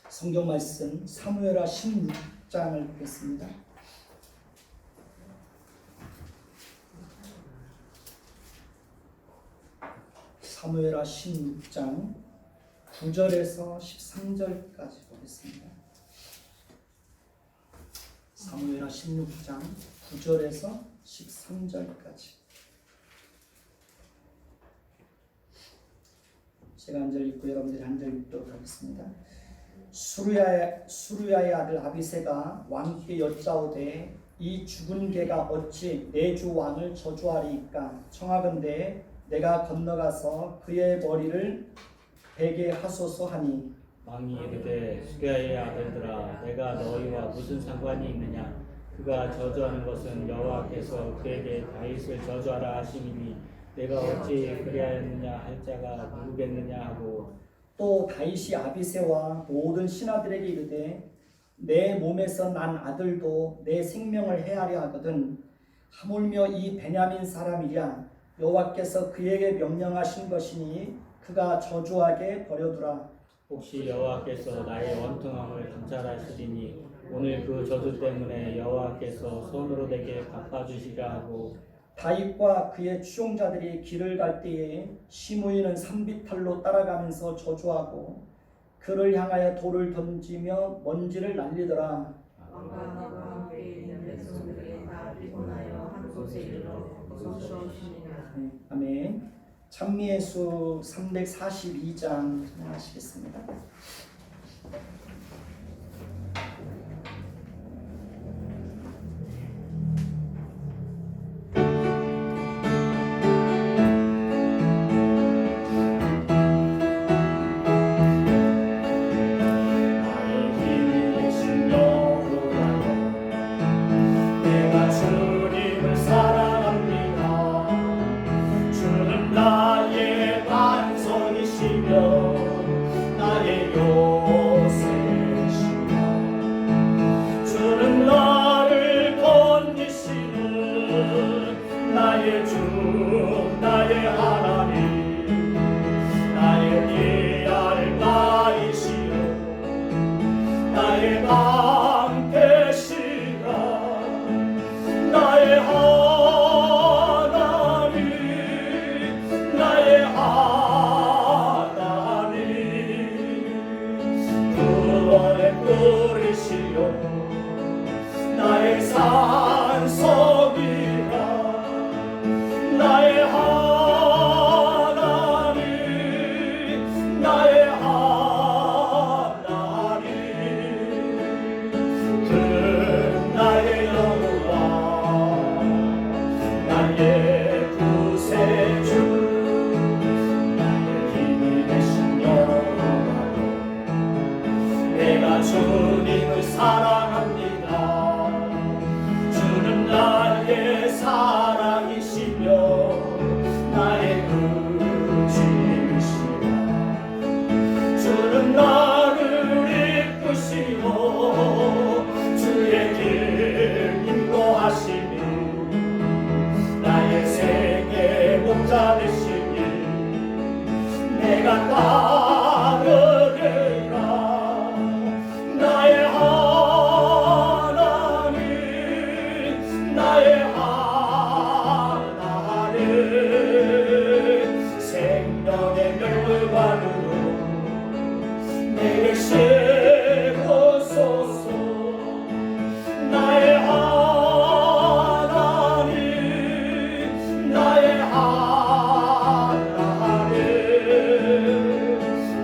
성경 말씀 사무엘하 16장을 보겠습니다. 사무엘하 16장 9절에서 13절까지 보겠습니다. 사무엘하 16장 9절에서 13절까지. 제가 한 절 읽고 여러분들이 한 절 읽도록 하겠습니다. 수루야의 아들 아비새가 왕께 여짜오되 이 죽은 개가 어찌 내 주 왕을 저주하리이까? 청하건대 내가 건너가서 그의 머리를 베게 하소서 하니, 왕이 이르되 수야의 아들들아, 내가 너희와 무슨 상관이 있느냐? 그가 저주하는 것은 여호와께서 그에게 다윗을 저주하라 하심이니 내가 어찌 그리하였느냐 할 자가 누구겠느냐 하고, 또 다윗이 아비새와 모든 신하들에게 이르되 내 몸에서 난 아들도 내 생명을 해하려 하거든 하물며 이 베냐민 사람이랴. 여호와께서 그에게 명령하신 것이니 그가 저주하게 버려두라. 혹시 여호와께서 나의 원통함을 감찰하시리니 오늘 그 저주 때문에 여호와께서 손으로 내게 갚아주시라 하고, 다윗과 그의 추종자들이 길을 갈 때에 시므이는 산비탈로 따라가면서 저주하고 그를 향하여 돌을 던지며 먼지를 날리더라. 왕과 그와 함께 있는 백성들이 다 피곤하여 한 곳에 이르러 거기서 쉬었으니라. 아멘. 찬미의 수 342장 하시겠습니다. 주님을 사랑합니다. 주는 나의 사랑이시며 나의 의지이시라. 주는 나를 이끄시고 주의 길 인도하시니 나의 생애 목자 되시니 내가 따르리라. 나의 하나님, 나의 하나님, 생명의 멸관으로 내게 세우소서. 나의 하나님, 나의 하나님,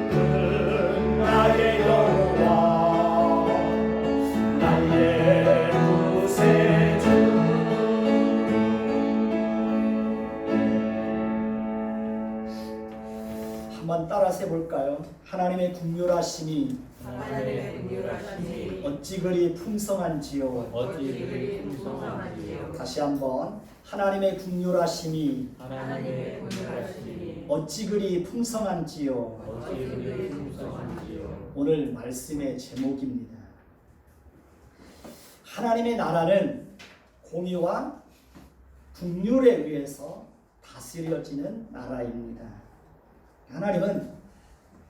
그 나의 여호와 한번 따라서 해볼까요? 하나님의 긍휼하심이 어찌 그리 풍성한지요. 어찌 그리 풍성한지요. 다시 한번 하나님의 긍휼하심이 하나님의 긍휼하심이 어찌 그리 풍성한지요. 어찌 그리 풍성한지요. 오늘 말씀의 제목입니다. 하나님의 나라는 공의와 긍휼에 의해서 다스려지는 나라입니다. 하나님은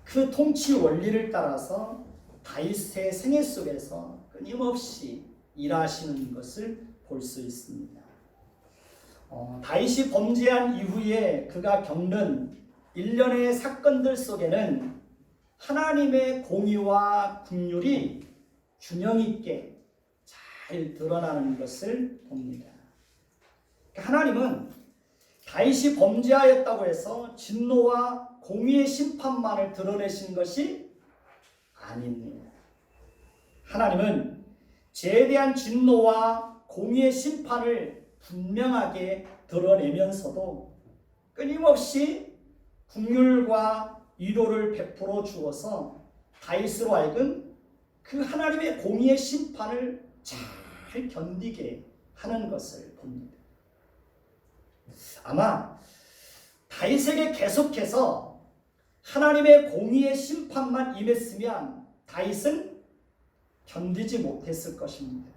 그 통치 원리를 따라서 다윗의 생애 속에서 끊임없이 일하시는 것을 볼 수 있습니다. 다윗이 범죄한 이후에 그가 겪는 일련의 사건들 속에는 하나님의 공의와 긍휼이 균형 있게 잘 드러나는 것을 봅니다. 하나님은 다윗이 범죄하였다고 해서 진노와 공의의 심판만을 드러내신 것이 아닙니다. 하나님은 죄에 대한 진노와 공의의 심판을 분명하게 드러내면서도 끊임없이 긍휼과 위로를 베풀어 주어서 다윗으로 하여금 그 하나님의 공의의 심판을 잘 견디게 하는 것을 봅니다. 아마 다윗에게 계속해서 하나님의 공의의 심판만 임했으면 다윗은 견디지 못했을 것입니다.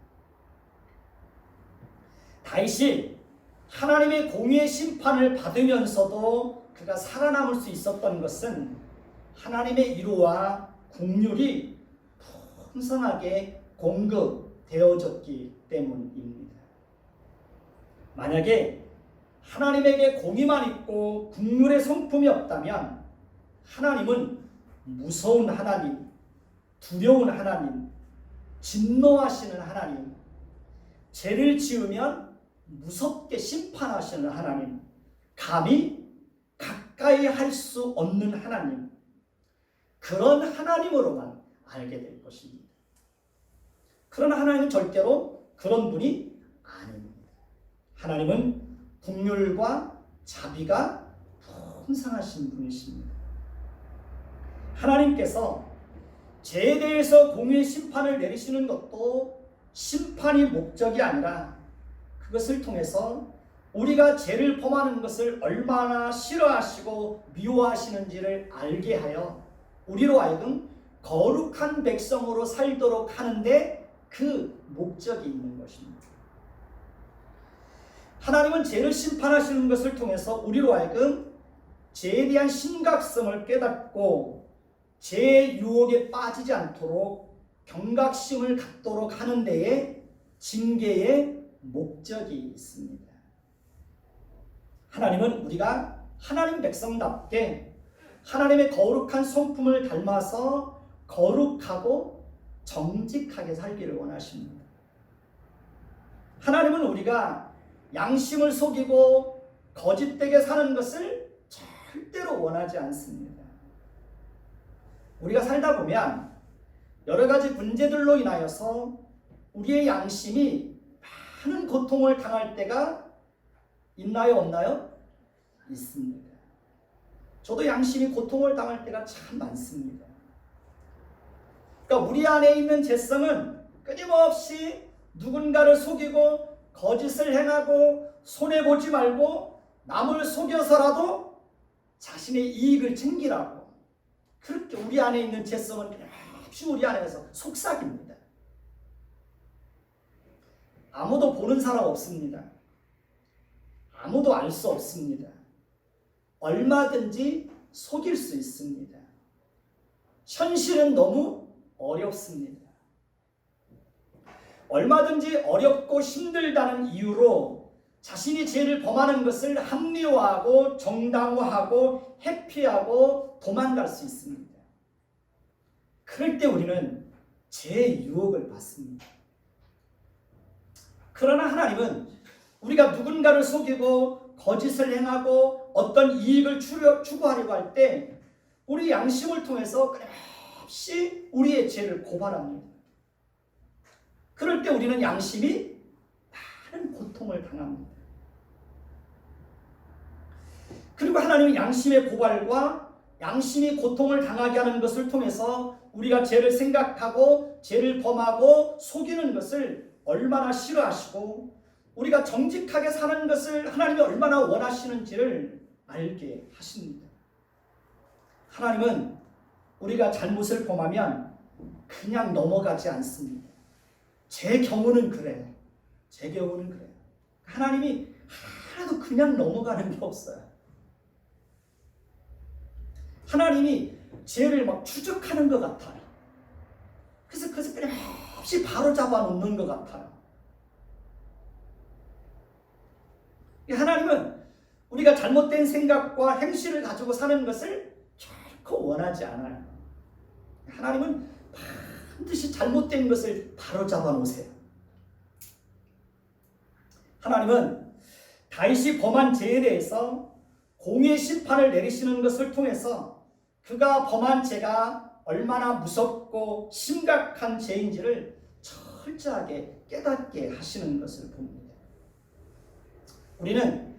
다윗이 하나님의 공의의 심판을 받으면서도 그가 살아남을 수 있었던 것은 하나님의 위로와 긍휼이 풍성하게 공급되어졌기 때문입니다. 만약에 하나님에게 공의만 있고 긍휼의 성품이 없다면 하나님은 무서운 하나님, 두려운 하나님, 진노하시는 하나님, 죄를 지으면 무섭게 심판하시는 하나님, 감히 가까이 할 수 없는 하나님, 그런 하나님으로만 알게 될 것입니다. 그러나 하나님은 절대로 그런 분이 아닙니다. 하나님은 긍휼과 자비가 풍성하신 분이십니다. 하나님께서 죄에 대해서 공의의 심판을 내리시는 것도 심판이 목적이 아니라 그것을 통해서 우리가 죄를 범하는 것을 얼마나 싫어하시고 미워하시는지를 알게 하여 우리로 하여금 거룩한 백성으로 살도록 하는데 그 목적이 있는 것입니다. 하나님은 죄를 심판하시는 것을 통해서 우리로 하여금 죄에 대한 심각성을 깨닫고 죄의 유혹에 빠지지 않도록 경각심을 갖도록 하는 데에 징계의 목적이 있습니다. 하나님은 우리가 하나님 백성답게 하나님의 거룩한 성품을 닮아서 거룩하고 정직하게 살기를 원하십니다. 하나님은 우리가 양심을 속이고 거짓되게 사는 것을 절대로 원하지 않습니다. 우리가 살다 보면 여러 가지 문제들로 인하여서 우리의 양심이 많은 고통을 당할 때가 있나요, 없나요? 있습니다. 저도 양심이 고통을 당할 때가 참 많습니다. 그러니까 우리 안에 있는 죄성은 끊임없이 누군가를 속이고 거짓을 행하고 손해보지 말고 남을 속여서라도 자신의 이익을 챙기라고, 그렇게 우리 안에 있는 죄성은 끊임없이 우리 안에서 속삭입니다. 아무도 보는 사람 없습니다. 아무도 알 수 없습니다. 얼마든지 속일 수 있습니다. 현실은 너무 어렵습니다. 얼마든지 어렵고 힘들다는 이유로 자신이 죄를 범하는 것을 합리화하고 정당화하고 회피하고 도망갈 수 있습니다. 그럴 때 우리는 죄의 유혹을 받습니다. 그러나 하나님은 우리가 누군가를 속이고 거짓을 행하고 어떤 이익을 추구하려고 할 때 우리 양심을 통해서 끊임없이 우리의 죄를 고발합니다. 그럴 때 우리는 양심이 많은 고통을 당합니다. 그리고 하나님은 양심의 고발과 양심이 고통을 당하게 하는 것을 통해서 우리가 죄를 생각하고 죄를 범하고 속이는 것을 얼마나 싫어하시고 우리가 정직하게 사는 것을 하나님이 얼마나 원하시는지를 알게 하십니다. 하나님은 우리가 잘못을 범하면 그냥 넘어가지 않습니다. 제 경우는 그래요. 제 경우는 그래요. 하나님이 하나도 그냥 넘어가는 게 없어요. 하나님이 죄를 막 추적하는 것 같아요. 그것을 끊임없이 바로잡아 놓는 것 같아요. 하나님은 우리가 잘못된 생각과 행실을 가지고 사는 것을 결코 원하지 않아요. 하나님은 반드시 잘못된 것을 바로잡아 놓으세요. 하나님은 다윗이 범한 죄에 대해서 공의의 심판을 내리시는 것을 통해서 그가 범한 죄가 얼마나 무섭고 심각한 죄인지를 철저하게 깨닫게 하시는 것을 봅니다. 우리는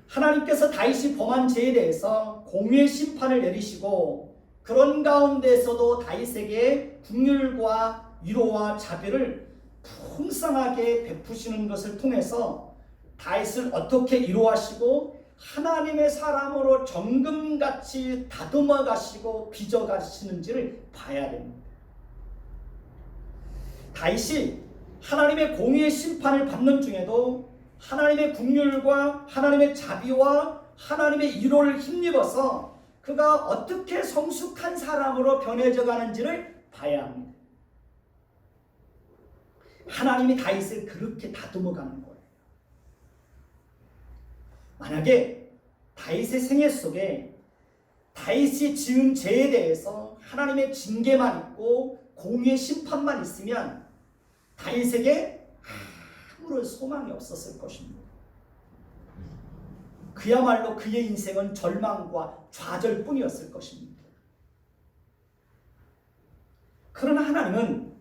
하나님께서 다윗이 범한 죄에 대해서 공의의 심판을 내리시고 그런 가운데서도 다윗에게 긍휼과 위로와 자비를 풍성하게 베푸시는 것을 통해서 다윗을 어떻게 위로하시고 하나님의 사람으로 정금같이 다듬어 가시고 빚어 가시는지를 봐야 됩니다. 다윗이 하나님의 공의의 심판을 받는 중에도 하나님의 긍휼과 하나님의 자비와 하나님의 위로를 힘입어서 그가 어떻게 성숙한 사람으로 변해져 가는지를 봐야 합니다. 하나님이 다윗을 그렇게 다듬어 가는 거예요. 만약에 다윗의 생애 속에 다윗이 지은 죄에 대해서 하나님의 징계만 있고 공의의 심판만 있으면 다윗에게 아무런 소망이 없었을 것입니다. 그야말로 그의 인생은 절망과 좌절뿐이었을 것입니다. 그러나 하나님은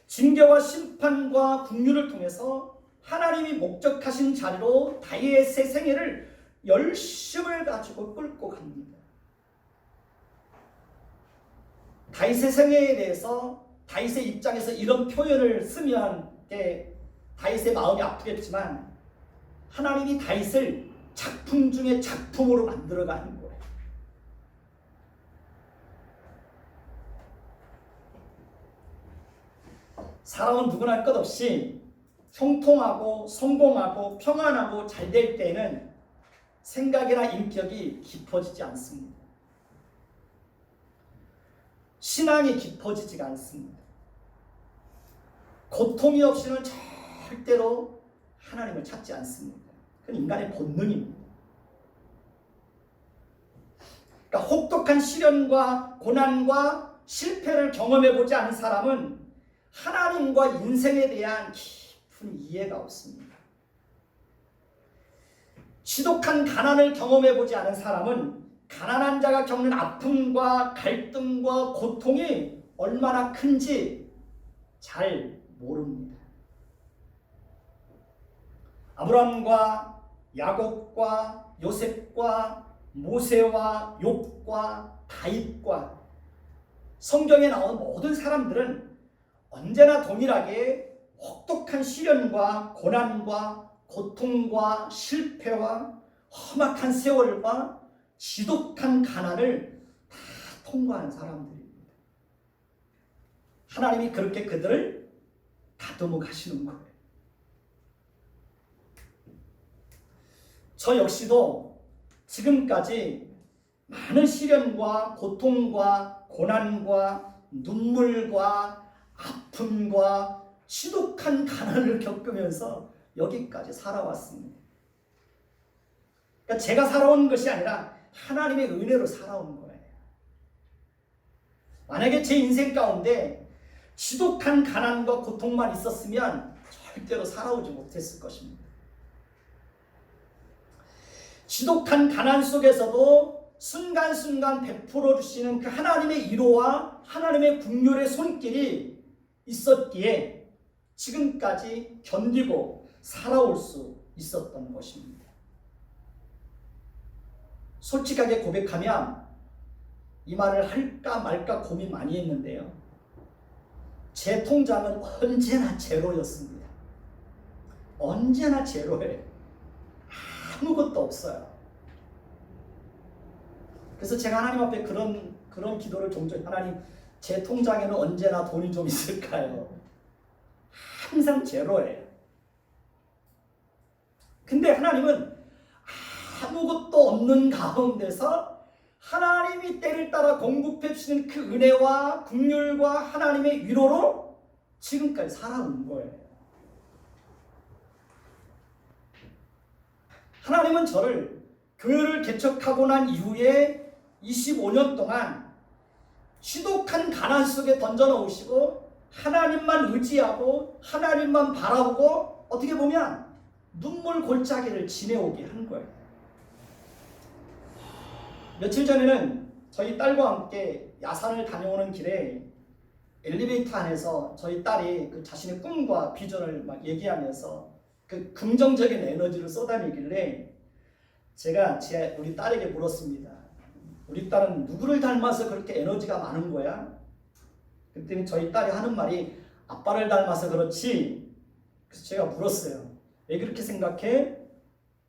징계와 심판과 긍휼을 통해서 하나님이 목적하신 자리로 다윗의 생애를 열심을 가지고 끌고 갑니다. 다윗의 생애에 대해서 다윗의 입장에서 이런 표현을 쓰면 다윗의 마음이 아프겠지만 하나님이 다윗을 작품 중에 작품으로 만들어가는 거예요. 사람은 누구나 할 것 없이 형통하고 성공하고 평안하고 잘 될 때는 생각이나 인격이 깊어지지 않습니다. 신앙이 깊어지지가 않습니다. 고통이 없이는 절대로 하나님을 찾지 않습니다. 그건 인간의 본능입니다. 그러니까 혹독한 시련과 고난과 실패를 경험해보지 않은 사람은 하나님과 인생에 대한 깊은 이해가 없습니다. 지독한 가난을 경험해보지 않은 사람은 가난한 자가 겪는 아픔과 갈등과 고통이 얼마나 큰지 잘 모릅니다. 아브라함과 야곱과 요셉과 모세와 욥과 다윗과 성경에 나온 모든 사람들은 언제나 동일하게 혹독한 시련과 고난과 고통과 실패와 험악한 세월과 지독한 가난을 다 통과한 사람들입니다. 하나님이 그렇게 그들을 다듬어 가시는 거예요. 저 역시도 지금까지 많은 시련과 고통과 고난과 눈물과 아픔과 지독한 가난을 겪으면서 여기까지 살아왔습니다. 그러니까 제가 살아온 것이 아니라 하나님의 은혜로 살아온 거예요. 만약에 제 인생 가운데 지독한 가난과 고통만 있었으면 절대로 살아오지 못했을 것입니다. 지독한 가난 속에서도 순간순간 베풀어 주시는 그 하나님의 위로와 하나님의 긍휼의 손길이 있었기에 지금까지 견디고 살아올 수 있었던 것입니다. 솔직하게 고백하면 이 말을 할까 말까 고민 많이 했는데요. 제 통장은 언제나 제로였습니다. 언제나 제로예요. 아무것도 없어요. 그래서 제가 하나님 앞에 그런 기도를 종종, 하나님 제 통장에는 언제나 돈이 좀 있을까요? 항상 제로예요. 근데 하나님은 아무것도 없는 가운데서 하나님이 때를 따라 공급해 주시는 그 은혜와 긍휼과 하나님의 위로로 지금까지 살아온 거예요. 하나님은 저를 교회를 개척하고 난 이후에 25년 동안 지독한 가난 속에 던져놓으시고 하나님만 의지하고 하나님만 바라보고 어떻게 보면 눈물 골짜기를 지내오게 한 거예요. 며칠 전에는 저희 딸과 함께 야산을 다녀오는 길에 엘리베이터 안에서 저희 딸이 그 자신의 꿈과 비전을 막 얘기하면서 그 긍정적인 에너지를 쏟아내길래 제가 우리 딸에게 물었습니다. 우리 딸은 누구를 닮아서 그렇게 에너지가 많은 거야? 그랬더니 저희 딸이 하는 말이 아빠를 닮아서 그렇지. 그래서 제가 물었어요. 왜 그렇게 생각해?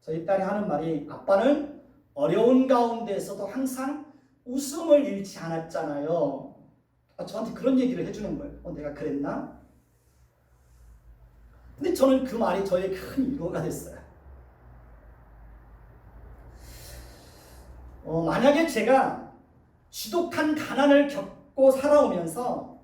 저희 딸이 하는 말이 아빠는 어려운 가운데에서도 항상 웃음을 잃지 않았잖아요. 저한테 그런 얘기를 해주는 거예요. 내가 그랬나? 근데 저는 그 말이 저의 큰 위로가 됐어요. 만약에 제가 지독한 가난을 겪고 살아오면서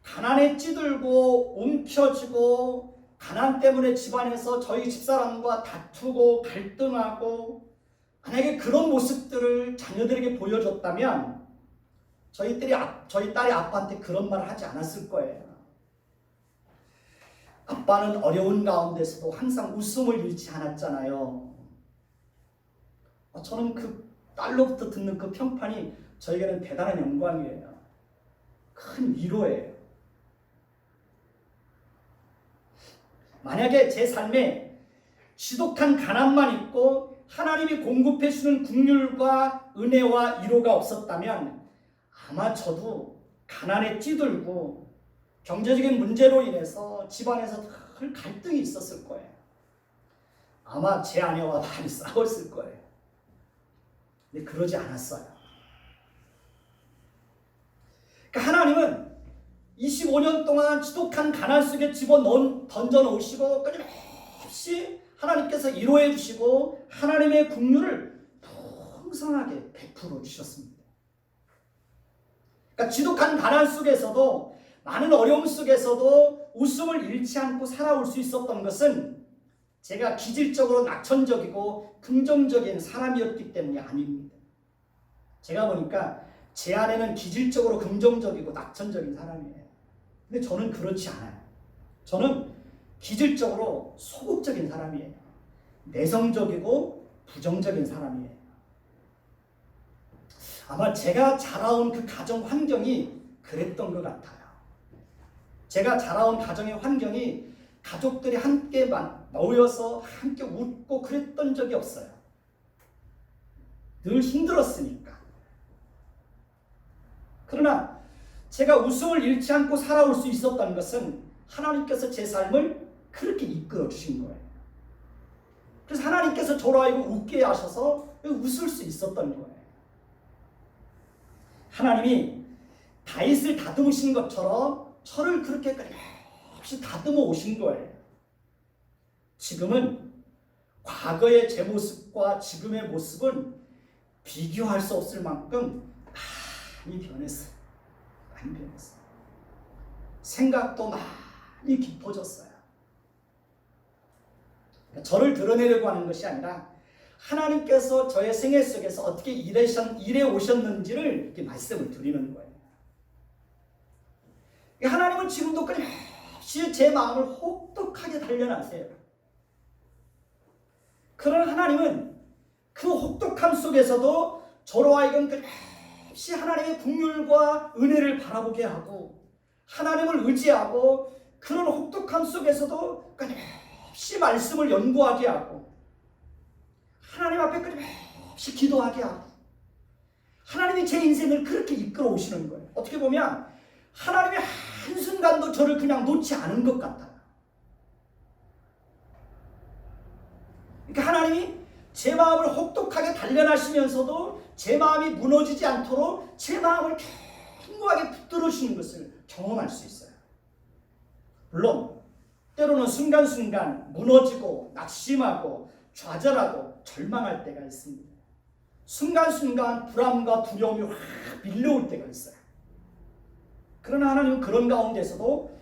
가난에 찌들고 움켜쥐고 가난 때문에 집안에서 저희 집사람과 다투고 갈등하고 만약에 그런 모습들을 자녀들에게 보여줬다면 저희 딸이 아빠한테 그런 말을 하지 않았을 거예요. 아빠는 어려운 가운데서도 항상 웃음을 잃지 않았잖아요. 저는 그 딸로부터 듣는 그 평판이 저에게는 대단한 영광이에요. 큰 위로예요. 만약에 제 삶에 지독한 가난만 있고 하나님이 공급해 주는 긍휼과 은혜와 위로가 없었다면 아마 저도 가난에 찌들고 경제적인 문제로 인해서 집안에서 늘 갈등이 있었을 거예요. 아마 제 아내와 많이 싸웠을 거예요. 근데 그러지 않았어요. 그러니까 하나님은 25년 동안 지독한 가난 속에 던져놓으시고 끊임없이 하나님께서 위로해 주시고 하나님의 긍휼을 풍성하게 베풀어 주셨습니다. 그러니까 지독한 가난 속에서도 많은 어려움 속에서도 웃음을 잃지 않고 살아올 수 있었던 것은 제가 기질적으로 낙천적이고 긍정적인 사람이었기 때문이 아닙니다. 제가 보니까 제 아내는 기질적으로 긍정적이고 낙천적인 사람이에요. 근데 저는 그렇지 않아요. 저는 기질적으로 소극적인 사람이에요. 내성적이고 부정적인 사람이에요. 아마 제가 자라온 그 가정 환경이 그랬던 것 같아요. 제가 자라온 가정의 환경이 가족들이 함께 모여서 함께 웃고 그랬던 적이 없어요. 늘 힘들었으니까. 그러나 제가 웃음을 잃지 않고 살아올 수 있었던 것은 하나님께서 제 삶을 그렇게 이끌어 주신 거예요. 그래서 하나님께서 저로 하여금 웃게 하셔서 웃을 수 있었던 거예요. 하나님이 다윗을 다듬으신 것처럼 저를 그렇게 끊임없이 다듬어 오신 거예요. 지금은 과거의 제 모습과 지금의 모습은 비교할 수 없을 만큼 많이 변했어요. 많이 변했어요. 생각도 많이 깊어졌어요. 저를 드러내려고 하는 것이 아니라 하나님께서 저의 생애 속에서 어떻게 일해 오셨는지를 이렇게 말씀을 드리는 거예요. 하나님은 지금도 끊임없이 제 마음을 혹독하게 단련하세요. 그런 하나님은 그 혹독함 속에서도 저로 하여금 끊임없이 하나님의 긍휼과 은혜를 바라보게 하고 하나님을 의지하고 그런 혹독함 속에서도 끊임없이 말씀을 연구하게 하고 하나님 앞에 끊임없이 기도하게 하고 하나님이 제 인생을 그렇게 이끌어 오시는 거예요. 어떻게 보면 하나님이 한순간도 저를 그냥 놓지 않은 것 같아요. 그러니까 하나님이 제 마음을 혹독하게 단련하시면서도 제 마음이 무너지지 않도록 제 마음을 견고하게 붙들으시는 것을 경험할 수 있어요. 물론 때로는 순간순간 무너지고 낙심하고 좌절하고 절망할 때가 있습니다. 순간순간 불안과 두려움이 확 밀려올 때가 있어요. 그러나 하나님은 그런 가운데서도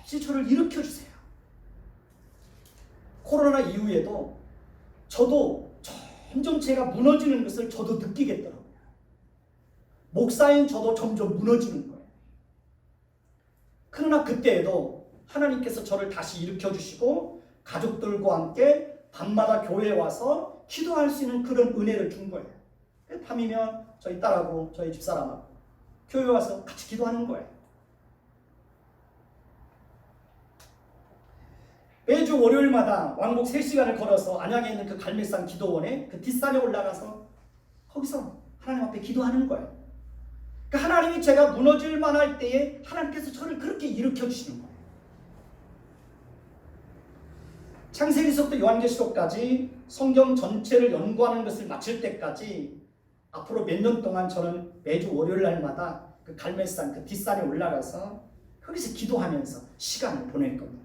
끊임없이 저를 일으켜주세요. 코로나 이후에도 저도 점점 제가 무너지는 것을 저도 느끼겠더라고요. 목사인 저도 점점 무너지는 거예요. 그러나 그때에도 하나님께서 저를 다시 일으켜주시고 가족들과 함께 밤마다 교회에 와서 기도할 수 있는 그런 은혜를 준 거예요. 밤이면 저희 딸하고 저희 집사람하고 교회에 와서 같이 기도하는 거예요. 매주 월요일마다 왕복 3시간을 걸어서 안양에 있는 그 갈매산 기도원에 그 뒷산에 올라가서 거기서 하나님 앞에 기도하는 거예요. 그러니까 하나님이 제가 무너질 만할 때에 하나님께서 저를 그렇게 일으켜 주시는 거예요. 창세기서부터 요한계시록까지 성경 전체를 연구하는 것을 마칠 때까지 앞으로 몇 년 동안 저는 매주 월요일 날마다 그 갈매산 그 뒷산에 올라가서 거기서 기도하면서 시간을 보낼 겁니다.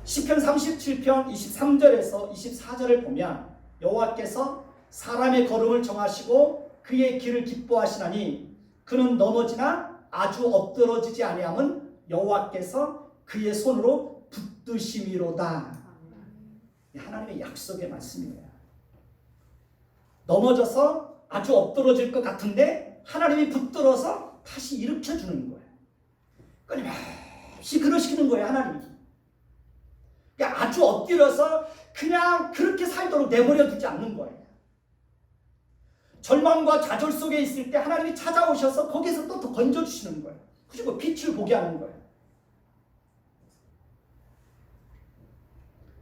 시편 37편 23절에서 24절을 보면 여호와께서 사람의 걸음을 정하시고 그의 길을 기뻐하시나니 그는 넘어지나 아주 엎드러지지 아니함은 여호와께서 그의 손으로 붙드심이로다. 하나님의 약속의 말씀이에요. 넘어져서 아주 엎드러질 것 같은데 하나님이 붙들어서 다시 일으켜주는 거예요. 끊임없이 그러시는 거예요. 하나님이. 그러니까 아주 엎드려서 그냥 그렇게 살도록 내버려 두지 않는 거예요. 절망과 좌절 속에 있을 때 하나님이 찾아오셔서 거기서 또 건져주시는 거예요. 그리고 빛을 보게 하는 거예요.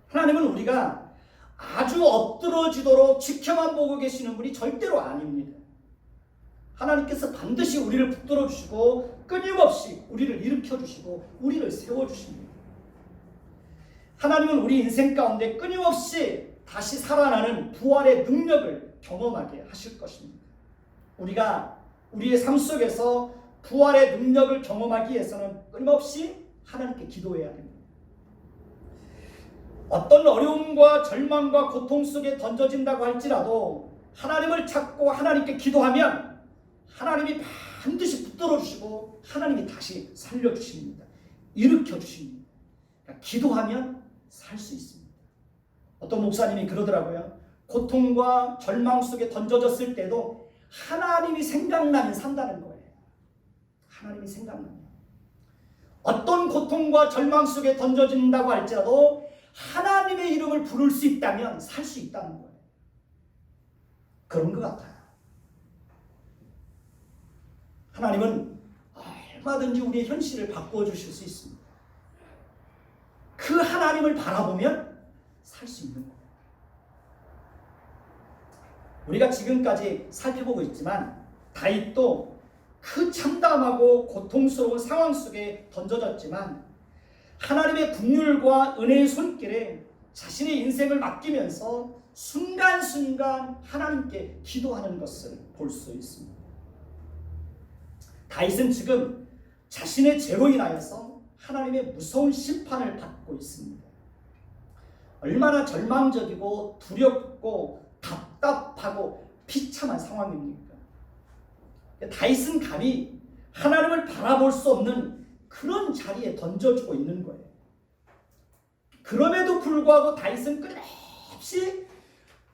하나님은 우리가 아주 엎드러지도록 지켜만 보고 계시는 분이 절대로 아닙니다. 하나님께서 반드시 우리를 붙들어 주시고 끊임없이 우리를 일으켜 주시고 우리를 세워 주십니다. 하나님은 우리 인생 가운데 끊임없이 다시 살아나는 부활의 능력을 경험하게 하실 것입니다. 우리가 우리의 삶 속에서 부활의 능력을 경험하기 위해서는 끊임없이 하나님께 기도해야 됩니다. 어떤 어려움과 절망과 고통 속에 던져진다고 할지라도 하나님을 찾고 하나님께 기도하면 하나님이 반드시 붙들어 주시고 하나님이 다시 살려 주십니다. 일으켜 주십니다. 그러니까 기도하면 살 수 있습니다. 어떤 목사님이 그러더라고요. 고통과 절망 속에 던져졌을 때도 하나님이 생각나면 산다는 거예요. 하나님이 생각나면. 어떤 고통과 절망 속에 던져진다고 할지라도 하나님의 이름을 부를 수 있다면 살 수 있다는 거예요. 그런 것 같아요. 하나님은 얼마든지 우리의 현실을 바꾸어 주실 수 있습니다. 그 하나님을 바라보면 살 수 있는 거예요. 우리가 지금까지 살펴보고 있지만 다윗도 그 참담하고 고통스러운 상황 속에 던져졌지만 하나님의 긍휼과 은혜의 손길에 자신의 인생을 맡기면서 순간순간 하나님께 기도하는 것을 볼 수 있습니다. 다윗은 지금 자신의 죄로 인하여서 하나님의 무서운 심판을 받고 있습니다. 얼마나 절망적이고 두렵고 답답하고 비참한 상황입니까? 다윗은 감히 하나님을 바라볼 수 없는 그런 자리에 던져주고 있는 거예요. 그럼에도 불구하고 다윗은 끊임없이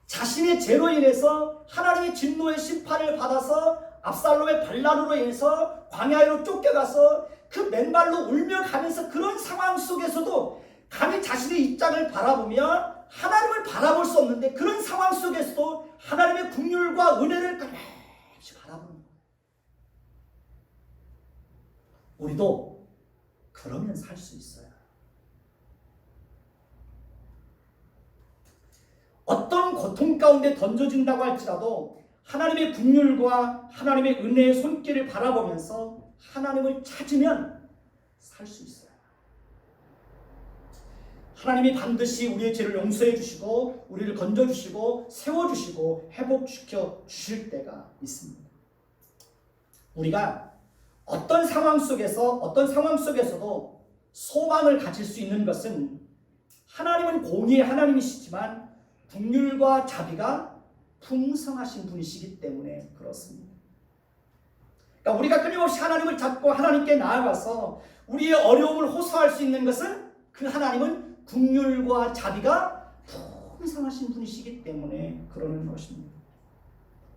자신의 죄로 인해서 하나님의 진노의 심판을 받아서 압살롬의 반란으로 인해서 광야로 쫓겨가서 그 맨발로 울며 가면서 그런 상황 속에서도 감히 자신의 입장을 바라보며 하나님을 바라볼 수 없는데 그런 상황 속에서도 하나님의 긍휼과 은혜를 끊임없이 바라보는 거예요. 우리도 그러면 살 수 있어요. 어떤 고통 가운데 던져진다고 할지라도 하나님의 긍휼과 하나님의 은혜의 손길을 바라보면서 하나님을 찾으면 살 수 있어요. 하나님이 반드시 우리의 죄를 용서해 주시고 우리를 건져주시고 세워주시고 회복시켜 주실 때가 있습니다. 우리가 어떤 상황 속에서도 소망을 가질 수 있는 것은 하나님은 공의의 하나님이시지만 긍휼과 자비가 풍성하신 분이시기 때문에 그렇습니다. 그러니까 우리가 끊임없이 하나님을 잡고 하나님께 나아가서 우리의 어려움을 호소할 수 있는 것은 그 하나님은 긍휼과 자비가 풍성하신 분이시기 때문에 그러는 것입니다.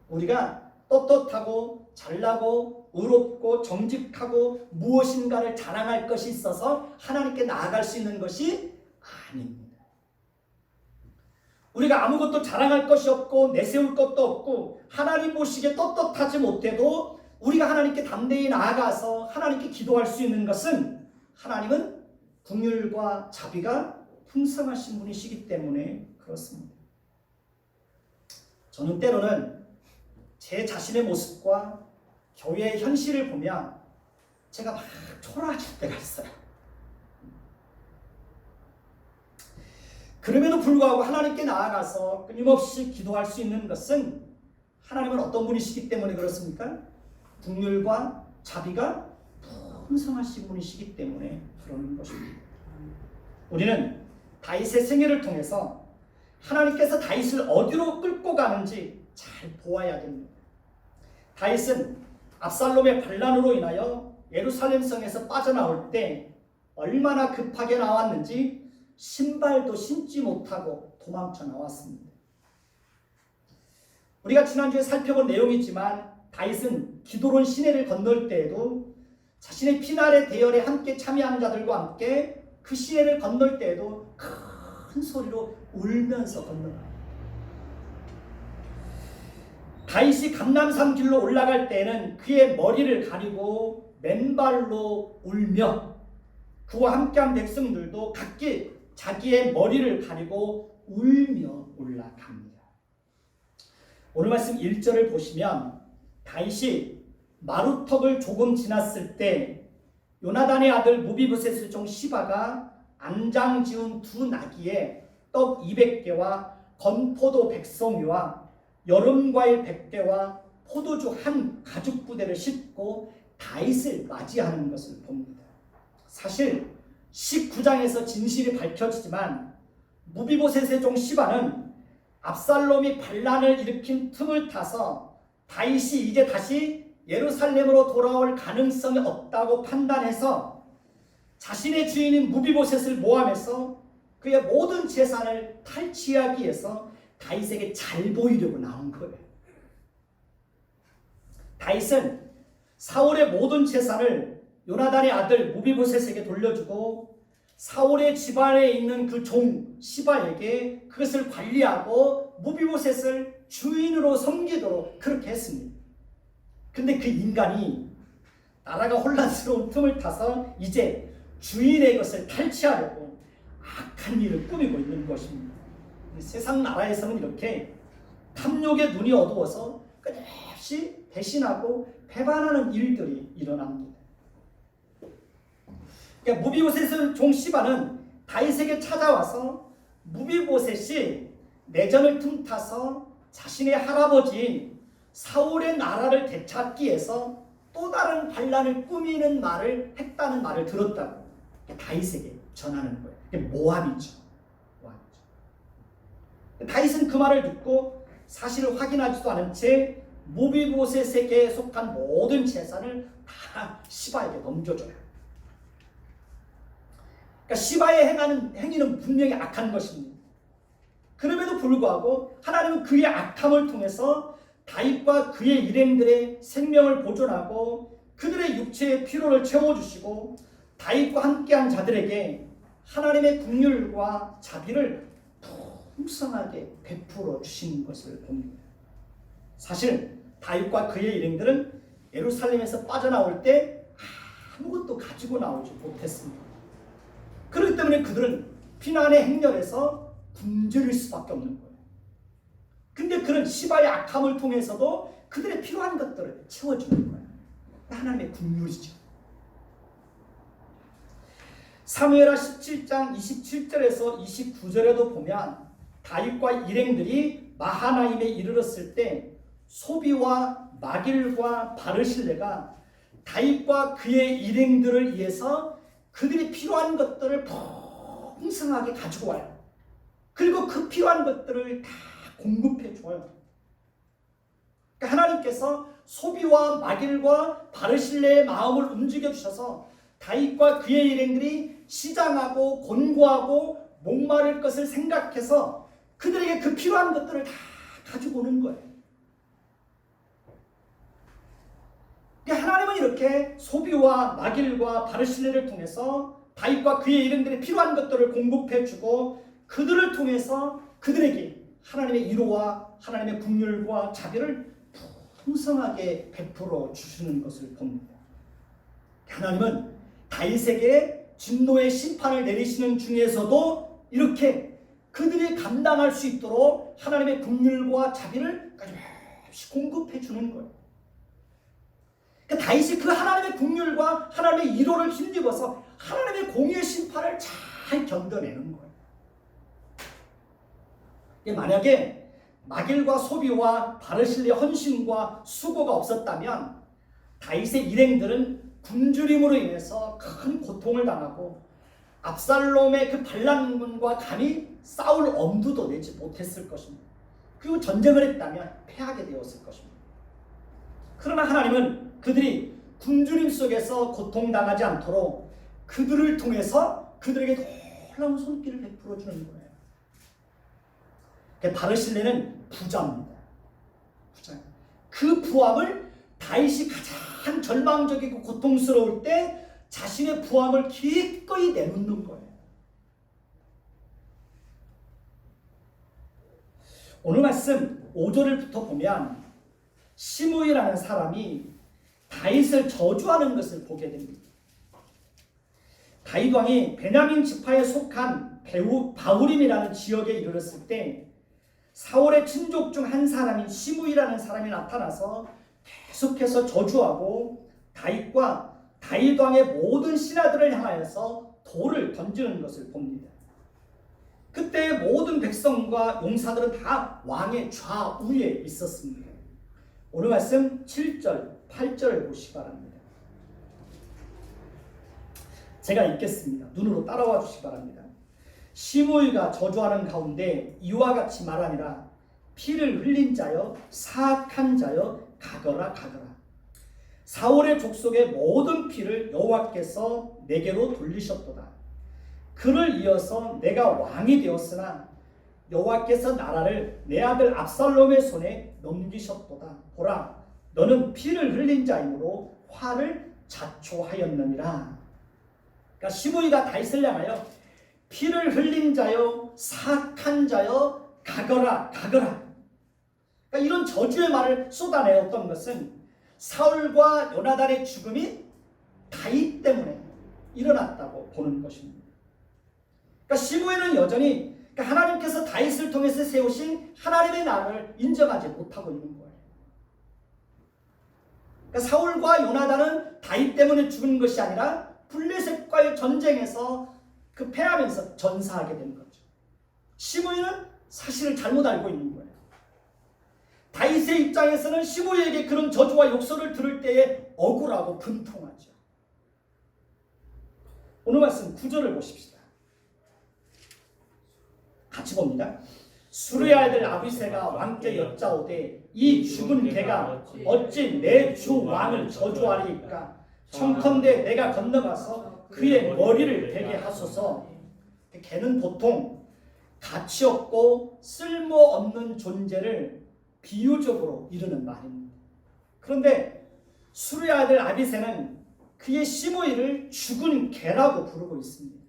우리가 떳떳하고 잘나고 의롭고 정직하고 무엇인가를 자랑할 것이 있어서 하나님께 나아갈 수 있는 것이 아닙니다. 우리가 아무것도 자랑할 것이 없고 내세울 것도 없고 하나님 보시기에 떳떳하지 못해도 우리가 하나님께 담대히 나아가서 하나님께 기도할 수 있는 것은 하나님은 긍휼과 자비가 풍성하신 분이시기 때문에 그렇습니다. 저는 때로는 제 자신의 모습과 교회의 현실을 보면 제가 막 초라해질 때가 있어요. 그럼에도 불구하고 하나님께 나아가서 끊임없이 기도할 수 있는 것은 하나님은 어떤 분이시기 때문에 그렇습니까? 긍휼과 자비가 풍성하신 분이시기 때문에 그러는 것입니다. 우리는 다윗의 생애를 통해서 하나님께서 다윗을 어디로 끌고 가는지 잘 보아야 됩니다. 다윗은 압살롬의 반란으로 인하여 예루살렘 성에서 빠져나올 때 얼마나 급하게 나왔는지 신발도 신지 못하고 도망쳐 나왔습니다. 우리가 지난주에 살펴본 내용이지만 다윗은 기드론 시내를 건널 때에도 자신의 피날의 대열에 함께 참여한 자들과 함께 그 시내를 건널 때에도 큰 소리로 울면서 건너갑니다. 다윗이 감람산 길로 올라갈 때에는 그의 머리를 가리고 맨발로 울며 그와 함께한 백성들도 각기 자기의 머리를 가리고 울며 올라갑니다. 오늘 말씀 1절을 보시면 다윗이 마루턱을 조금 지났을 때 요나단의 아들 무비보셋의 종 시바가 안장 지은 두 나귀에 떡 200개와 건포도 100송이와 여름과일 100개와 포도주 한 가죽 부대를 싣고 다윗을 맞이하는 것을 봅니다. 사실 19장에서 진실이 밝혀지지만 무비보셋의 종 시바는 압살롬이 반란을 일으킨 틈을 타서 다윗이 이제 다시 예루살렘으로 돌아올 가능성이 없다고 판단해서 자신의 주인인 무비보셋을 모함해서 그의 모든 재산을 탈취하기 위해서 다윗에게 잘 보이려고 나온 거예요. 다윗은 사울의 모든 재산을 요나단의 아들 무비보셋에게 돌려주고 사울의 집안에 있는 그 종 시바에게 그것을 관리하고 무비보셋을 주인으로 섬기도록 그렇게 했습니다. 근데 그 인간이 나라가 혼란스러운 틈을 타서 이제 주인의 것을 탈취하려고 악한 일을 꾸미고 있는 것입니다. 세상 나라에서는 이렇게 탐욕의 눈이 어두워서 끝없이 배신하고 배반하는 일들이 일어납니다. 그러니까 무비보셋의 종 시바는 다윗에게 찾아와서 무비보셋이 내전을 틈타서 자신의 할아버지인 사울의 나라를 되찾기 위해서 또 다른 반란을 꾸미는 말을 했다는 말을 들었다고 다윗에게 전하는 거예요. 이게 모함이죠. 다윗은 그 말을 듣고 사실을 확인하지도 않은 채 무비보셋에게 속한 모든 재산을 다 시바에게 넘겨줘요. 그러니까 시바의 행하는 행위는 분명히 악한 것입니다. 그럼에도 불구하고 하나님은 그의 악함을 통해서 다윗과 그의 일행들의 생명을 보존하고 그들의 육체의 피로를 채워주시고 다윗과 함께한 자들에게 하나님의 긍휼과 자비를 풍성하게 베풀어 주시는 것을 봅니다. 사실 다윗과 그의 일행들은 예루살렘에서 빠져나올 때 아무것도 가지고 나오지 못했습니다. 그렇기 때문에 그들은 피난의 행렬에서 굶주릴 수밖에 없는 거예요. 근데 그런 시바의 악함을 통해서도 그들의 필요한 것들을 채워주는 거예요. 하나님의 긍휼이죠. 사무엘하 17장 27절에서 29절에도 보면 다윗과 일행들이 마하나임에 이르렀을 때 소비와 마길과 바르실레가 다윗과 그의 일행들을 위해서 그들이 필요한 것들을 풍성하게 가지고 와요. 그리고 그 필요한 것들을 다 공급해 줘요. 그러니까 하나님께서 소비와 마길과 바르실레의 마음을 움직여 주셔서 다윗과 그의 일행들이 시장하고 곤고하고 목마를 것을 생각해서 그들에게 그 필요한 것들을 다 가지고 오는 거예요. 하나님은 이렇게 소비와 마길과 바르실레를 통해서 다윗과 그의 일행들의 필요한 것들을 공급해 주고 그들을 통해서 그들에게 하나님의 위로와 하나님의 긍휼과 자비를 풍성하게 베풀어 주시는 것을 봅니다. 하나님은 다윗에게 진노의 심판을 내리시는 중에서도 이렇게 그들이 감당할 수 있도록 하나님의 긍휼과 자비를 끊임없이 공급해 주는 거예요. 그러니까 다윗이 그 하나님의 긍휼과 하나님의 위로를 힘입어서 하나님의 공의의 심판을 잘 견뎌내는 거예요. 만약에 마길과 소비와 바르실레의 헌신과 수고가 없었다면 다윗의 일행들은 굶주림으로 인해서 큰 고통을 당하고 압살롬의 그 반란군과 감히 싸울 엄두도 내지 못했을 것입니다. 그리고 전쟁을 했다면 패하게 되었을 것입니다. 그러나 하나님은 그들이 굶주림 속에서 고통당하지 않도록 그들을 통해서 그들에게 놀라운 손길을 베풀어 주는 거예요. 바르실레는 부자입니다. 부자. 그 부함을 다윗이 가장 절망적이고 고통스러울 때 자신의 부함을 기꺼이 내놓는 거예요. 오늘 말씀 5절부터 보면 시므이라는 사람이 다윗을 저주하는 것을 보게 됩니다. 다윗 왕이 베냐민 지파에 속한 바후림이라는 지역에 이르렀을 때 사울의 친족 중 한 사람인 시므이라는 사람이 나타나서 계속해서 저주하고 다윗과 다윗 왕의 모든 신하들을 향하여서 돌을 던지는 것을 봅니다. 그때 모든 백성과 용사들은 다 왕의 좌우에 있었습니다. 오늘 말씀 7절, 8절을 보시기 바랍니다. 제가 읽겠습니다. 눈으로 따라와 주시기 바랍니다. 시므이가 저주하는 가운데 이와 같이 말하니라. 피를 흘린 자여 사악한 자여 가거라 가거라. 사울의 족속의 모든 피를 여호와께서 내게로 돌리셨도다. 그를 이어서 내가 왕이 되었으나 여호와께서 나라를 내 아들 압살롬의 손에 넘기셨도다. 보라, 너는 피를 흘린 자이므로 화를 자초하였느니라. 그러니까 시므이가 다윗을 향하여 피를 흘린 자여 사악한 자여 가거라 가거라. 그러니까 이런 저주의 말을 쏟아내었던 것은 사울과 요나단의 죽음이 다윗 때문에 일어났다고 보는 것입니다. 그러니까 시므이는 여전히 하나님께서 다윗을 통해서 세우신 하나님의 나라를 인정하지 못하고 있는 거예요. 그러니까 사울과 요나단은 다윗 때문에 죽은 것이 아니라 블레셋과의 전쟁에서 패하면서 전사하게 된 거죠. 시므이는 사실을 잘못 알고 있는 거예요. 다윗의 입장에서는 시므이에게 그런 저주와 욕설을 들을 때에 억울하고 분통하죠. 오늘 말씀 9절을 보십시다. 같이 봅니다. 수르의 아들 아비새가 왕께 여짜오되 이 죽은 개가 어찌 내 주 왕을 저주하리이까? 청컨대 내가 건너가서 그의 머리를 베게 하소서. 개는 보통 가치 없고 쓸모없는 존재를 비유적으로 이르는 말입니다. 그런데 수르의 아들 아비새는 그의 시므이를 죽은 개라고 부르고 있습니다.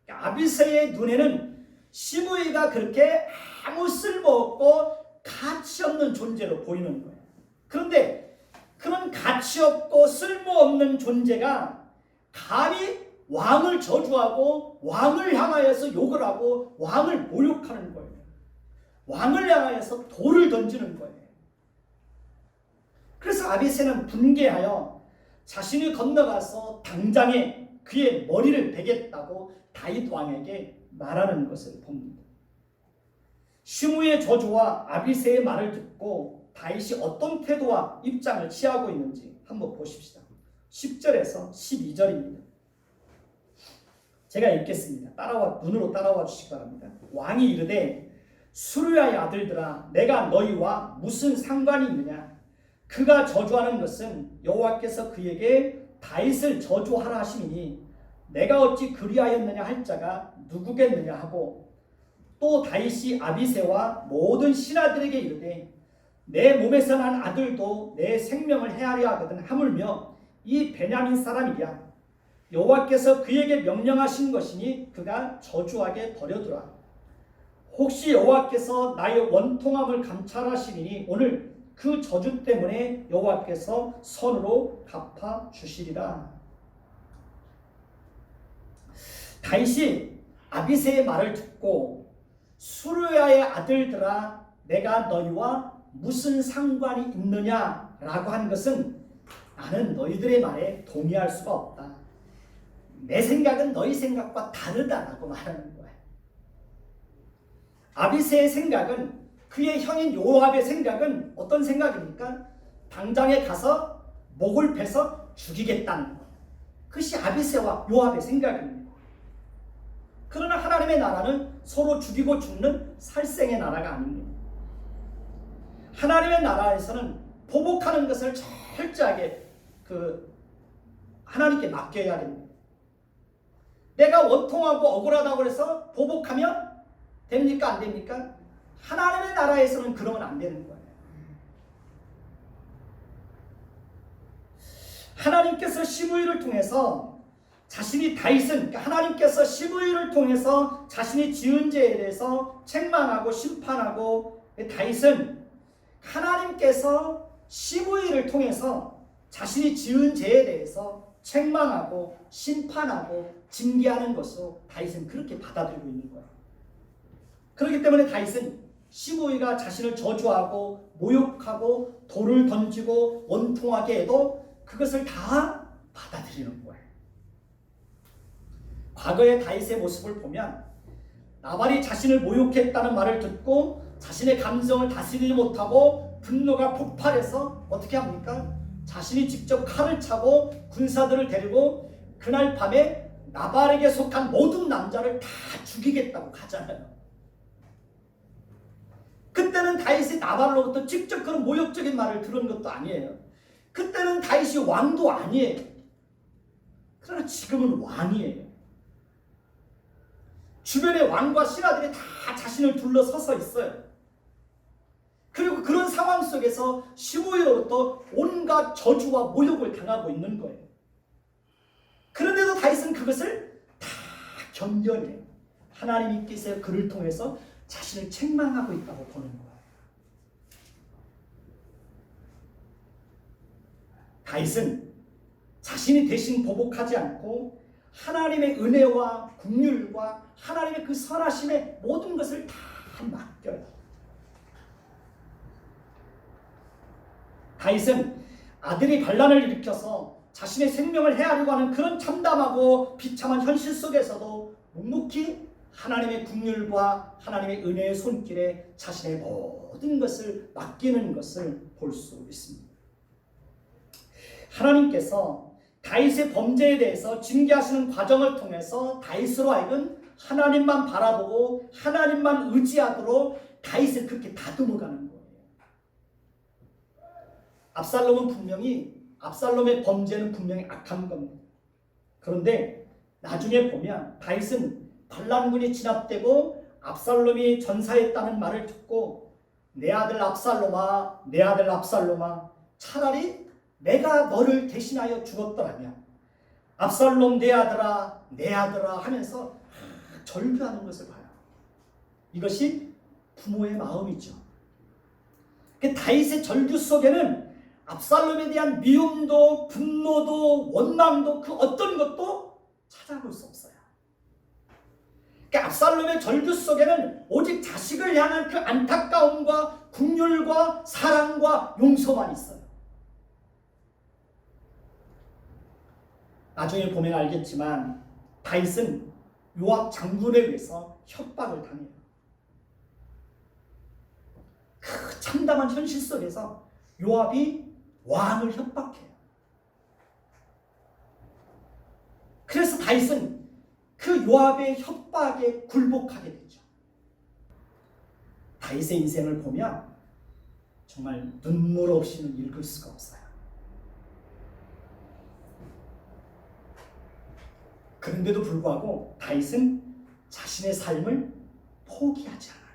아비새의 눈에는 시므이가 그렇게 아무 쓸모없고 가치 없는 존재로 보이는 거예요. 그런데 그런 가치 없고 쓸모없는 존재가 감히 왕을 저주하고 왕을 향하여서 욕을 하고 왕을 모욕하는 거예요. 왕을 향하여서 돌을 던지는 거예요. 그래서 아비새는 분개하여 자신이 건너가서 당장에 그의 머리를 베겠다고 다윗 왕에게 말하는 것을 봅니다. 시므이의 저주와 아비새의 말을 듣고 다윗이 어떤 태도와 입장을 취하고 있는지 한번 보십시다. 10절에서 12절입니다. 제가 읽겠습니다. 눈으로 따라와 주시기 바랍니다. 왕이 이르되 수르야의 아들들아, 내가 너희와 무슨 상관이 있느냐? 그가 저주하는 것은 여호와께서 그에게 다윗을 저주하라 하시니 내가 어찌 그리하였느냐 할 자가 누구겠느냐 하고 또 다윗이 아비새와 모든 신하들에게 이르되 내 몸에서 난 아들도 내 생명을 해하려 하거든 하물며 이 베냐민 사람이랴 여호와께서 그에게 명령하신 것이니 그가 저주하게 버려두라. 혹시 여호와께서 나의 원통함을 감찰하시리니 오늘 그 저주 때문에 여호와께서 선으로 갚아 주시리라. 다윗이 아비새의 말을 듣고 수르야의 아들들아 내가 너희와 무슨 상관이 있느냐라고 한 것은 나는 너희들의 말에 동의할 수가 없다. 내 생각은 너희 생각과 다르다라고 말하는 거야. 아비새의 생각은 그의 형인 요압의 생각은 어떤 생각입니까? 당장에 가서 목을 베서 죽이겠다는 것. 그것이 아비새와 요압의 생각입니다. 그러나 하나님의 나라는 서로 죽이고 죽는 살생의 나라가 아닙니다. 하나님의 나라에서는 보복하는 것을 철저하게 하나님께 맡겨야 됩니다. 내가 원통하고 억울하다고 해서 보복하면 됩니까? 안 됩니까? 하나님의 나라에서는 그러면 안 되는 거예요. 하나님께서 시므이를 통해서 자신이 다윗은 하나님께서 시므이를 통해서 자신이 지은 죄에 대해서 책망하고 심판하고 다윗은 하나님께서 시므이를 통해서 자신이 지은 죄에 대해서 책망하고 심판하고 징계하는 것으로 다윗은 그렇게 받아들이고 있는 거예요. 그렇기 때문에 다윗은 시므이가 자신을 저주하고 모욕하고 돌을 던지고 원통하게 해도 그것을 다 받아들이는 거예요. 과거의 다윗의 모습을 보면 나발이 자신을 모욕했다는 말을 듣고 자신의 감정을 다스리지 못하고 분노가 폭발해서 어떻게 합니까? 자신이 직접 칼을 차고 군사들을 데리고 그날 밤에 나발에게 속한 모든 남자를 다 죽이겠다고 가잖아요. 그때는 다윗이 나발로부터 직접 그런 모욕적인 말을 들은 것도 아니에요. 그때는 다윗이 왕도 아니에요. 그러나 지금은 왕이에요. 주변의 왕과 신하들이 다 자신을 둘러서서 있어요. 그리고 그런 상황 속에서 시므이로부터 온갖 저주와 모욕을 당하고 있는 거예요. 그런데도 다윗은 그것을 다 견뎌내요. 하나님께서 그를 통해서 자신을 책망하고 있다고 보는 거예요. 다윗은 자신이 대신 보복하지 않고 하나님의 은혜와 긍휼과 하나님의 그 선하심의 모든 것을 다 맡겨요. 다윗은 아들이 반란을 일으켜서 자신의 생명을 해하려고 하는 그런 참담하고 비참한 현실 속에서도 묵묵히 하나님의 긍휼과 하나님의 은혜의 손길에 자신의 모든 것을 맡기는 것을 볼 수 있습니다. 하나님께서 다윗의 범죄에 대해서 징계하시는 과정을 통해서 다윗으로 하여금 하나님만 바라보고 하나님만 의지하도록 다윗을 그렇게 다듬어가는 거예요. 압살롬의 범죄는 분명히 악한 겁니다. 그런데 나중에 보면 다윗은 반란군이 진압되고 압살롬이 전사했다는 말을 듣고 내 아들 압살롬아, 내 아들 압살롬아, 차라리 내가 너를 대신하여 죽었더라면 압살롬 내 아들아, 내 아들아 하면서 절규하는 것을 봐요. 이것이 부모의 마음이죠. 다윗의 절규 속에는 압살롬에 대한 미움도 분노도 원망도 그 어떤 것도 찾아볼 수 없어요. 압살롬의 절규 속에는 오직 자식을 향한 그 안타까움과 긍휼과 사랑과 용서만 있어요. 나중에 보면 알겠지만 다윗은 요압 장군에 의해서 협박을 당해요. 그 참담한 현실 속에서 요압이 왕을 협박해요. 그래서 다윗은 그 요압의 협박에 굴복하게 되죠. 다윗의 인생을 보면 정말 눈물 없이는 읽을 수가 없어요. 그런데도 불구하고 다윗은 자신의 삶을 포기하지 않아요.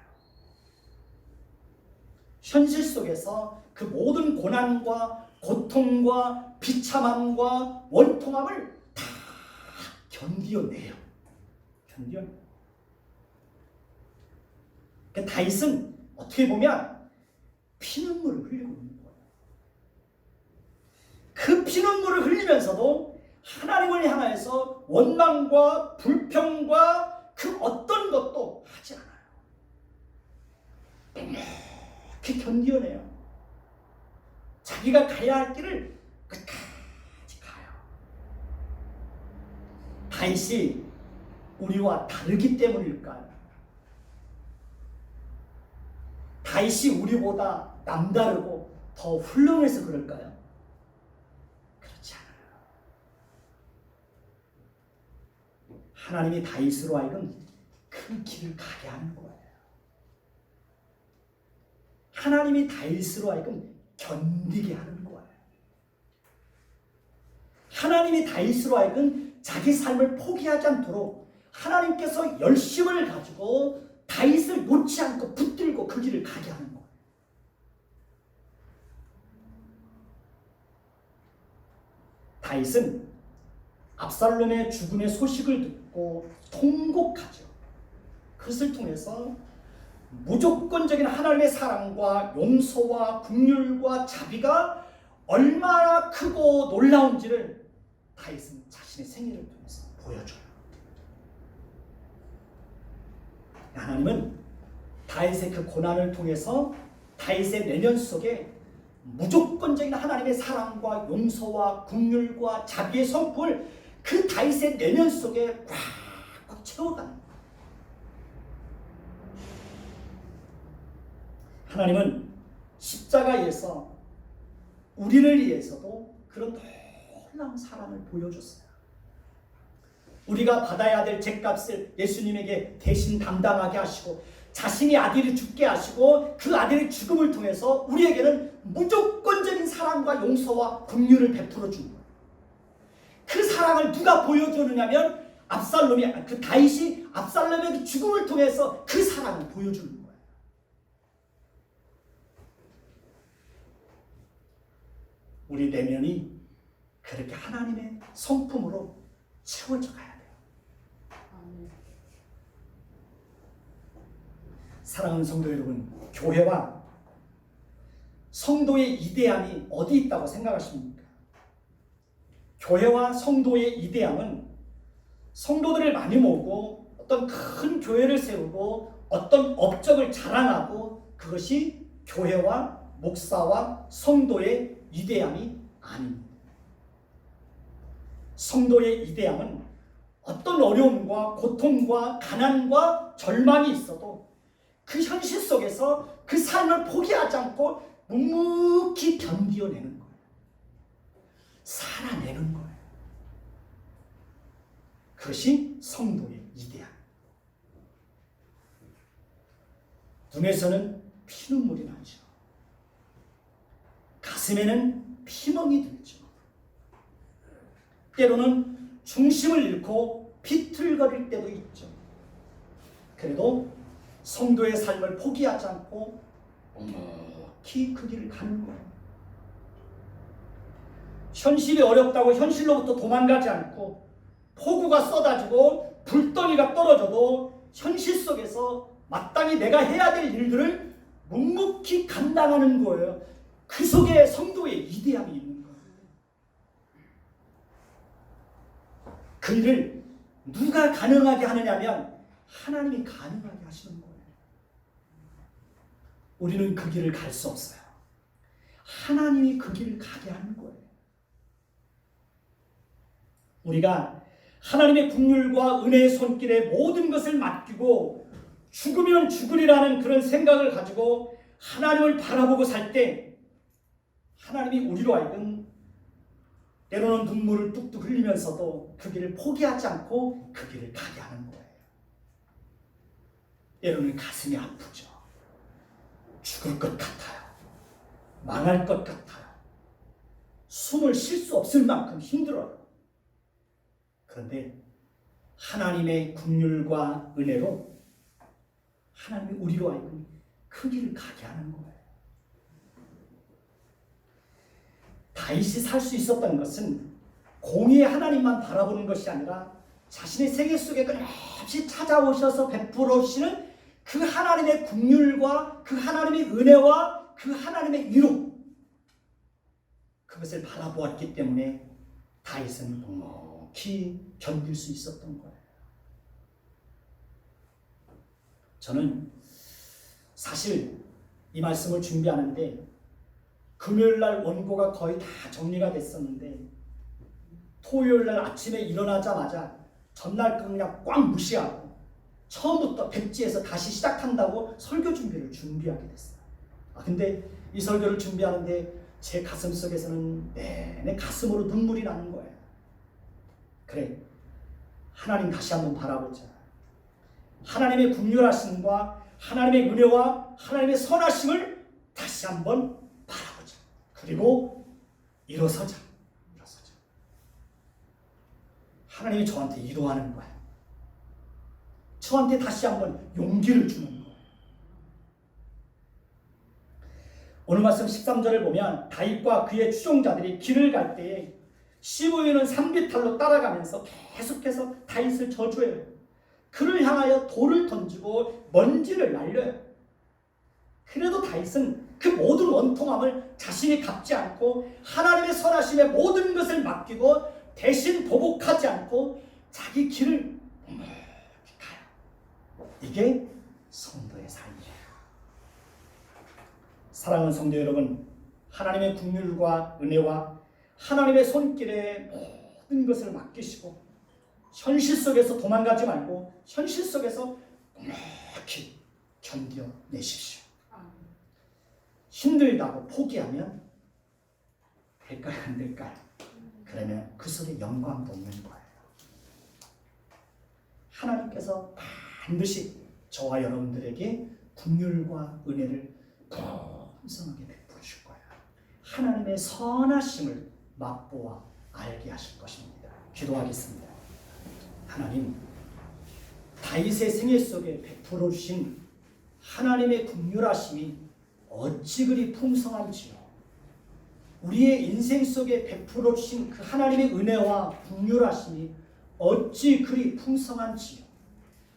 현실 속에서 그 모든 고난과 고통과 비참함과 원통함을 다 견디어내요. 견디어내요. 다윗은 어떻게 보면 피눈물을 흘리고 있는 거예요. 그 피눈물을 흘리면서도 하나님을 향해서 원망과 불평과 그 어떤 것도 하지 않아요. 이렇게 견디어내요. 자기가 가야 할 길을 끝까지 가요. 다윗이 우리와 다르기 때문일까요? 다윗이 우리보다 남다르고 더 훌륭해서 그럴까요? 그렇지 않아요. 하나님이 다윗으로 하여금 그 길을 가게 하는 거예요. 하나님이 다윗으로 하여금 견디게 하는 거예요. 하나님이 다윗으로 하여금 자기 삶을 포기하지 않도록 하나님께서 열심을 가지고 다윗을 놓지 않고 붙들고 그 길을 가게 하는 거예요. 다윗은 압살롬의 죽음의 소식을 듣고 통곡하죠. 그것을 통해서 무조건적인 하나님의 사랑과 용서와 긍휼과 자비가 얼마나 크고 놀라운지를 다윗은 자신의 생애를 통해서 보여줘요. 하나님은 다윗의 그 고난을 통해서 다윗의 내면 속에 무조건적인 하나님의 사랑과 용서와 긍휼과 자비의 선포를 그 다윗의 내면 속에 꽉꽉 채워가는 거예요. 하나님은 십자가에서 우리를 위해서도 그런 놀라운 사랑을 보여줬어요. 우리가 받아야 될 죗값을 예수님에게 대신 담당하게 하시고 자신이 아들이 죽게 하시고 그 아들의 죽음을 통해서 우리에게는 무조건적인 사랑과 용서와 긍휼을 베풀어 준 거예요. 그 사랑을 누가 보여주느냐면 그 다윗이 압살롬의 죽음을 통해서 그 사랑을 보여주는 거예요. 우리 내면이 그렇게 하나님의 성품으로 채워져 가야 돼요. 사랑하는 성도 여러분, 교회와 성도의 이대함이 어디 있다고 생각하십니까? 교회와 성도의 이대함은 성도들을 많이 모으고 어떤 큰 교회를 세우고 어떤 업적을 자랑하고 그것이 교회와 목사와 성도의 이대함이 아닙니다. 성도의 이대함은 어떤 어려움과 고통과 가난과 절망이 있어도 그 현실 속에서 그 삶을 포기하지 않고 묵묵히 견디어내는 거예요. 살아내는 거예요. 그것이 성도의 이대함. 눈에서는 피눈물이 나죠. 가슴에는 피멍이 들죠. 때로는 중심을 잃고 비틀거릴 때도 있죠. 그래도 성도의 삶을 포기하지 않고 묵묵히 그 길을 가는 거예요. 현실이 어렵다고 현실로부터 도망가지 않고 폭우가 쏟아지고 불덩이가 떨어져도 현실 속에서 마땅히 내가 해야 될 일들을 묵묵히 감당하는 거예요. 그 속에 성도의 이대함이 있는 거예요. 그 일을 누가 가능하게 하느냐면 하나님이 가능하게 하시는 거예요. 우리는 그 길을 갈 수 없어요. 하나님이 그 길을 가게 하는 거예요. 우리가 하나님의 긍휼과 은혜의 손길에 모든 것을 맡기고 죽으면 죽으리라는 그런 생각을 가지고 하나님을 바라보고 살 때 하나님이 우리로 하여금 때로는 눈물을 뚝뚝 흘리면서도 그 길을 포기하지 않고 그 길을 가게 하는 거예요. 때로는 가슴이 아프죠. 죽을 것 같아요. 망할 것 같아요. 숨을 쉴 수 없을 만큼 힘들어요. 그런데 하나님의 긍휼과 은혜로 하나님이 우리로 하여금 그 길을 가게 하는 거예요. 다윗이 살 수 있었던 것은 공의의 하나님만 바라보는 것이 아니라 자신의 생애 속에 끊임없이 찾아오셔서 베풀어 주시는 그 하나님의 긍휼과 그 하나님의 은혜와 그 하나님의 위로, 그것을 바라보았기 때문에 다윗은 묵묵히 견딜 수 있었던 거예요. 저는 사실 이 말씀을 준비하는데 금요일날 원고가 거의 다 정리가 됐었는데 토요일날 아침에 일어나자마자 전날 그냥 꽉 무시하고 처음부터 백지에서 다시 시작한다고 설교 준비하게 됐어요. 근데 이 설교를 준비하는데 제 가슴 속에서는 내내 가슴으로 눈물이 나는 거예요. 그래, 하나님 다시 한번 바라보자. 하나님의 긍휼하심과 하나님의 은혜와 하나님의 선하심을 다시 한번 바라보자. 그리고 일어서자. 하나님이 저한테 이루하는 거예요. 저한테 다시 한번 용기를 주는 거예요. 오늘 말씀 13절을 보면 다윗과 그의 추종자들이 길을 갈 때에 시므이는 산비탈로 따라가면서 계속해서 다윗을 저주해요. 그를 향하여 돌을 던지고 먼지를 날려요. 그래도 다윗은 그 모든 원통함을 자신이 갚지 않고 하나님의 선하심에 모든 것을 맡기고 대신 보복하지 않고 자기 길을 묵묵히 가요. 이게 성도의 삶이에요. 사랑하는 성도 여러분, 하나님의 긍휼과 은혜와 하나님의 손길에 모든 것을 맡기시고 현실 속에서 도망가지 말고 현실 속에서 묵묵히 견뎌내십시오. 힘들다고 포기하면 될까요? 안 될까요? 그러면 그 속에 영광도 없는 거예요. 하나님께서 반드시 저와 여러분들에게 긍휼과 은혜를 풍성하게 베푸실 거예요. 하나님의 선하심을 맛보아 알게 하실 것입니다. 기도하겠습니다. 하나님, 다윗의 생애 속에 베풀어 주신 하나님의 긍휼하심이 어찌 그리 풍성한지요. 우리의 인생 속에 베풀어 주신 그 하나님의 은혜와 긍휼하심이 어찌 그리 풍성한지요.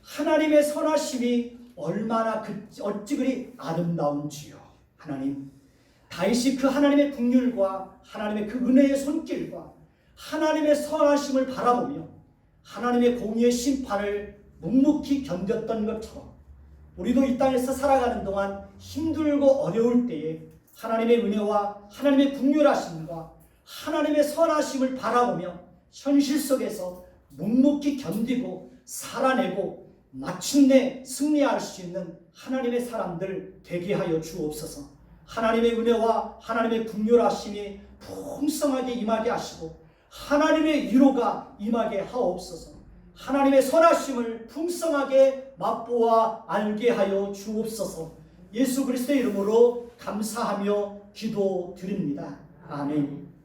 하나님의 선하심이 얼마나 어찌 그리 아름다운지요. 하나님, 다윗이 그 하나님의 긍휼과 하나님의 그 은혜의 손길과 하나님의 선하심을 바라보며 하나님의 공의의 심판을 묵묵히 견뎠던 것처럼 우리도 이 땅에서 살아가는 동안 힘들고 어려울 때에 하나님의 은혜와 하나님의 긍휼하심과 하나님의 선하심을 바라보며 현실 속에서 묵묵히 견디고 살아내고 마침내 승리할 수 있는 하나님의 사람들 되게 하여 주옵소서. 하나님의 은혜와 하나님의 긍휼하심이 풍성하게 임하게 하시고 하나님의 위로가 임하게 하옵소서. 하나님의 선하심을 풍성하게 맛보아 알게 하여 주옵소서. 예수 그리스도의 이름으로 감사하며 기도드립니다. 아멘.